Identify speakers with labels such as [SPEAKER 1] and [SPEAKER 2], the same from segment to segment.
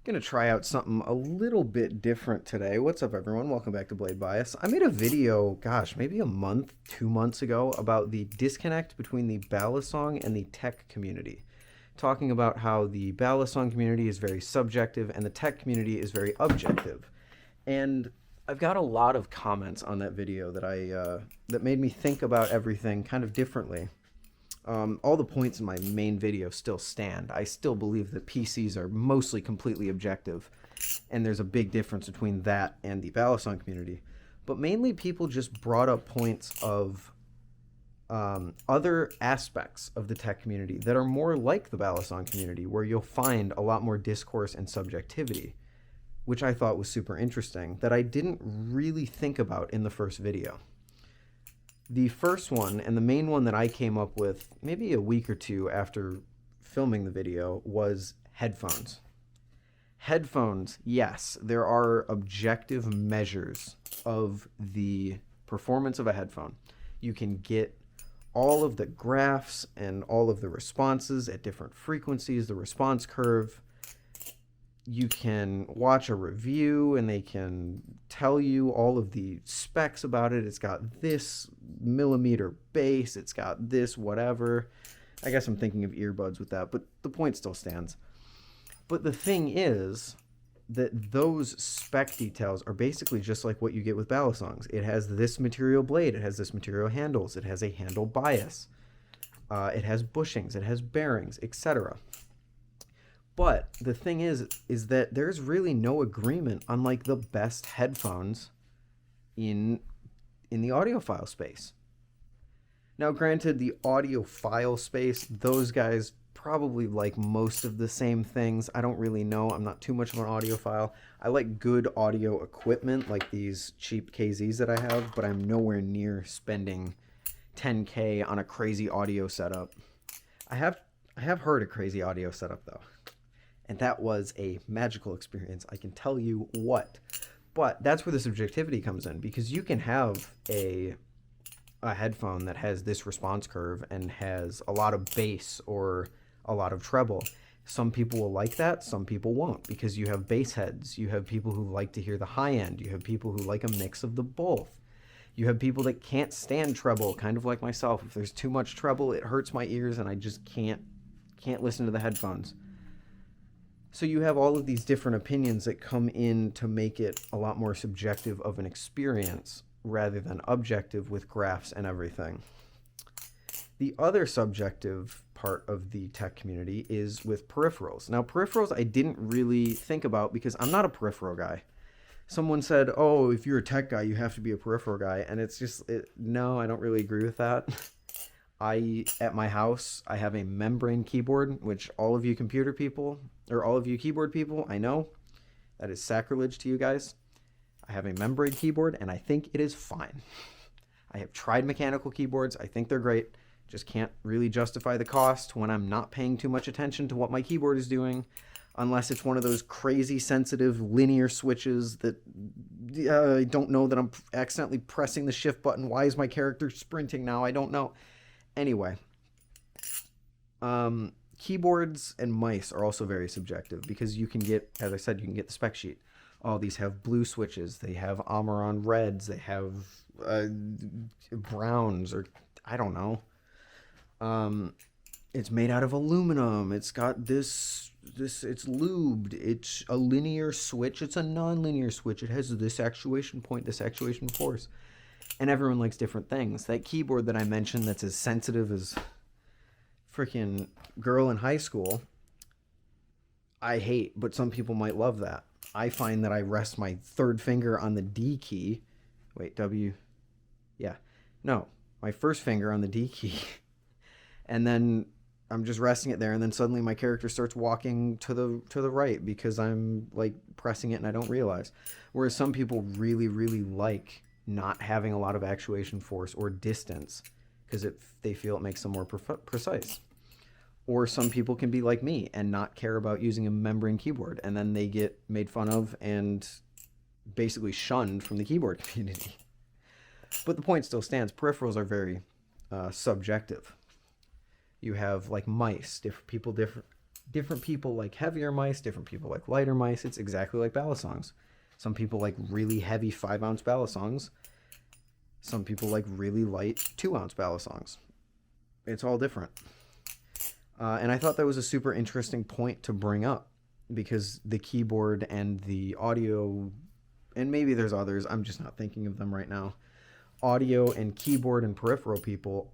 [SPEAKER 1] Gonna try out something a little bit different today. What's up, everyone? Welcome back to Blade Bias. I made a video, gosh, maybe a month, 2 months ago, about the disconnect between the ballad and the tech community, talking about how the ballad community is very subjective and the tech community is very objective. And I've got a lot of comments on that video that made me think about everything kind of differently. All the points in my main video still stand. I still believe that PCs are mostly completely objective, and there's a big difference between that and the ballad community. But mainly people just brought up points of other aspects of the tech community that are more like the ballad community, where you'll find a lot more discourse and subjectivity, which I thought was super interesting, that I didn't really think about in the first video. The first one, and the main one that I came up with maybe a week or two after filming the video, was headphones. Headphones, yes, there are objective measures of the performance of a headphone. You can get all of the graphs and all of the responses at different frequencies, the response curve. You can watch a review and they can tell you all of the specs about it. It's got this millimeter bass, it's got this whatever. I guess I'm thinking of earbuds with that, but the point still stands. But the thing is that those spec details are basically just like what you get with ballad. It has this material blade, it has this material handles, it has a handle bias, it has bushings, it has bearings, etc. But the thing is that there's really no agreement on like the best headphones in the audiophile space. Now, granted, the audiophile space, those guys probably like most of the same things. I don't really know. I'm not too much of an audiophile. I like good audio equipment like these cheap KZs that I have, but I'm nowhere near spending 10K on a crazy audio setup. I have heard a crazy audio setup though. And that was a magical experience, I can tell you what. But that's where the subjectivity comes in, because you can have a headphone that has this response curve and has a lot of bass or a lot of treble. Some people will like that, some people won't, because you have bass heads. You have people who like to hear the high end. You have people who like a mix of the both. You have people that can't stand treble, kind of like myself. If there's too much treble, it hurts my ears and I just can't listen to the headphones. So you have all of these different opinions that come in to make it a lot more subjective of an experience rather than objective with graphs and everything. The other subjective part of the tech community is with peripherals. Now, peripherals I didn't really think about because I'm not a peripheral guy. Someone said, oh, if you're a tech guy, you have to be a peripheral guy. And it's just, no, I don't really agree with that. At my house, I have a membrane keyboard, which all of you computer people, or all of you keyboard people, I know that is sacrilege to you guys. I have a membrane keyboard, and I think it is fine. I have tried mechanical keyboards. I think they're great. Just can't really justify the cost when I'm not paying too much attention to what my keyboard is doing, unless it's one of those crazy sensitive linear switches that I don't know that I'm accidentally pressing the shift button. Why is my character sprinting now? I don't know. Anyway, keyboards and mice are also very subjective because you can get, as I said, you can get the spec sheet. All these have blue switches. They have Amaron reds. They have browns, or I don't know. It's made out of aluminum. It's got this. It's lubed. It's a linear switch. It's a non-linear switch. It has this actuation point, this actuation force. And everyone likes different things. That keyboard that I mentioned that's as sensitive as freaking girl in high school, I hate, but some people might love that. I find that I rest my third finger on the D key. Wait, W. Yeah. No, my first finger on the D key. And then I'm just resting it there, and then suddenly my character starts walking to the right because I'm like pressing it and I don't realize. Whereas some people really, really like not having a lot of actuation force or distance because they feel it makes them more precise. Or some people can be like me and not care about using a membrane keyboard, and then they get made fun of and basically shunned from the keyboard community. But the point still stands. Peripherals are very subjective. You have like mice, Different people like heavier mice, different people like lighter mice. It's exactly like balisongs. Some people like really heavy 5-ounce balisongs. Some people like really light 2-ounce balisongs. It's all different. And I thought that was a super interesting point to bring up because the keyboard and the audio, and maybe there's others, I'm just not thinking of them right now. Audio and keyboard and peripheral people,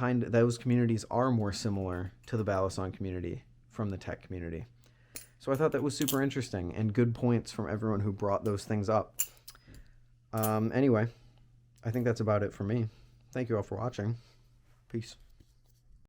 [SPEAKER 1] those communities are more similar to the balisong community from the tech community. So I thought that was super interesting and good points from everyone who brought those things up. Anyway, I think that's about it for me. Thank you all for watching. Peace.